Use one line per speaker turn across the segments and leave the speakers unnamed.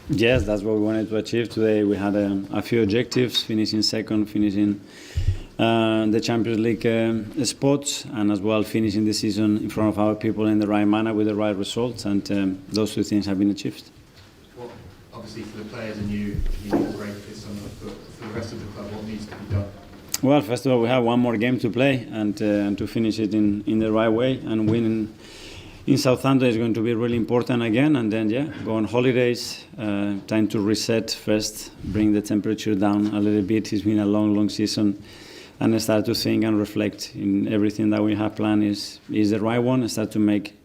Yes, that's what we wanted to achieve today. We had a few objectives: finishing second, finishing the Champions League spots, and as well finishing the season in front of our people in the right manner with the right results. And those two things have been achieved.
Well, obviously for the players and you need a break this summer, but for the rest of the club, what needs to be done?
Well, first of all, we have one more game to play, and to finish it in the right way, and winning in Southampton is going to be really important again. And then, go on holidays, time to reset first, bring the temperature down a little bit. It's been a long season, and start to think and reflect in everything that we have planned is the right one, and start to make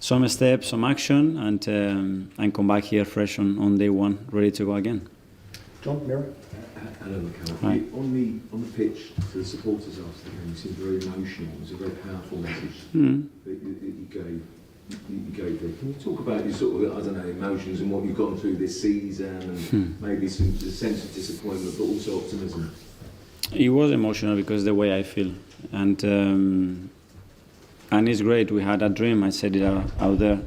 some steps, some action, and come back here fresh on day one, ready to go again.
John, Mira?
Hello, Michael. On the pitch, to the supporters after the game, you seemed very emotional. It was a very powerful message that you gave there. Can you talk about your sort of, I don't know, emotions and what you've gone through this season, and maybe some sense of disappointment, but also optimism?
It was emotional because the way I feel, and it's great. We had a dream. I said it out there.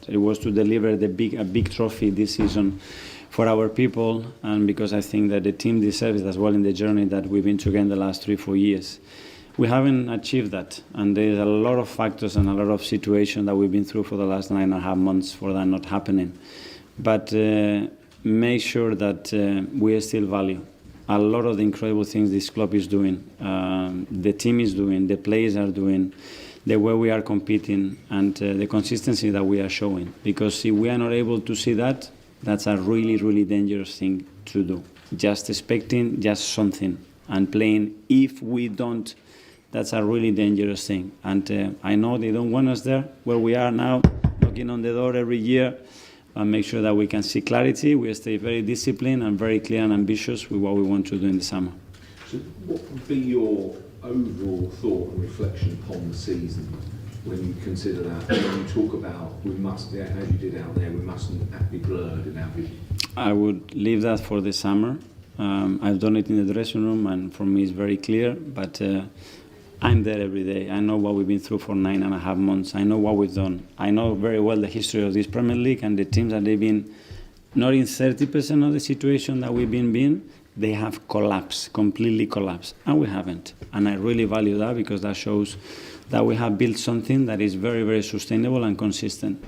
It was to deliver a big trophy this season for our people, and because I think that the team deserves it as well in the journey that we've been together in the last 3-4 years. We haven't achieved that, and there's a lot of factors and a lot of situations that we've been through for the last 9.5 months for that not happening. But make sure that we still value a lot of the incredible things this club is doing, the team is doing, the players are doing, the way we are competing, and the consistency that we are showing. Because if we are not able to see that, that's a really dangerous thing to do. Just expecting just something and playing if we don't, that's a really dangerous thing. And I know they don't want us there where we are now, knocking on the door every year, and make sure that we can see clarity. We stay very disciplined and very clear and ambitious with what we want to do in the summer.
So what would be your overall thought and reflection upon the season when you consider that? When you talk about, we must, as you did out there, we mustn't be blurred in our vision.
I would leave that for the summer. I've done it in the dressing room, and for me it's very clear, but I'm there every day. I know what we've been through for 9.5 months. I know what we've done. I know very well the history of this Premier League and the teams that they've been not in 30% of the situation that we've been in. They have collapsed, completely collapsed, and we haven't. And I really value that, because that shows that we have built something that is very sustainable and consistent,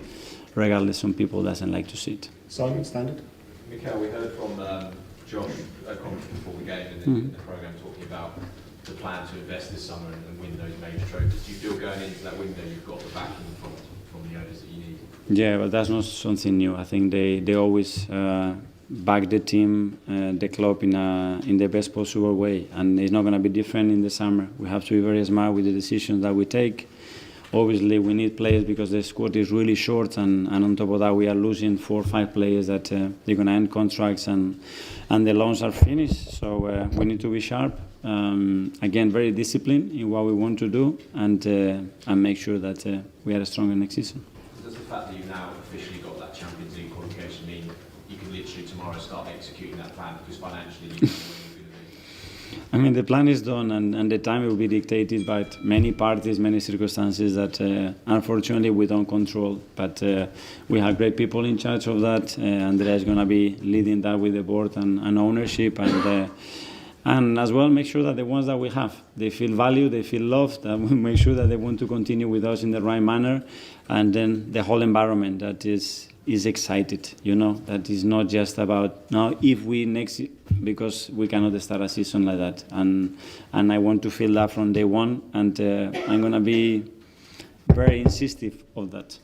regardless some people doesn't like to see it.
Simon, standard?
Mikel, we heard from Josh a comment before the game in the programme talking about the plan to invest this summer and win those major trophies. Do you feel going into that window you've got the backing from the owners that you need?
Yeah, but that's not something new. I think they always back the team, the club in the best possible way, and it's not going to be different in the summer. We have to be very smart with the decisions that we take. Obviously, we need players because the squad is really short, and on top of that, we are losing 4 or 5 players that they're going to end contracts, and the loans are finished. So we need to be sharp. Again, very disciplined in what we want to do, and make sure that we are stronger next season.
Does the fact that you've now officially got that Champions League qualification mean you can literally tomorrow start executing that plan, because financially you know where you're going to be?
I mean, the plan is done, and the time will be dictated by many parties, many circumstances that unfortunately we don't control. But we have great people in charge of that. Andrea is going to be leading that with the board and ownership, and as well make sure that the ones that we have, they feel valued, they feel loved, and we make sure that they want to continue with us in the right manner, and then the whole environment that is excited, that is not just about now if we next, because we cannot start a season like that, and I want to feel that from day one, and I'm going to be very insistent of that.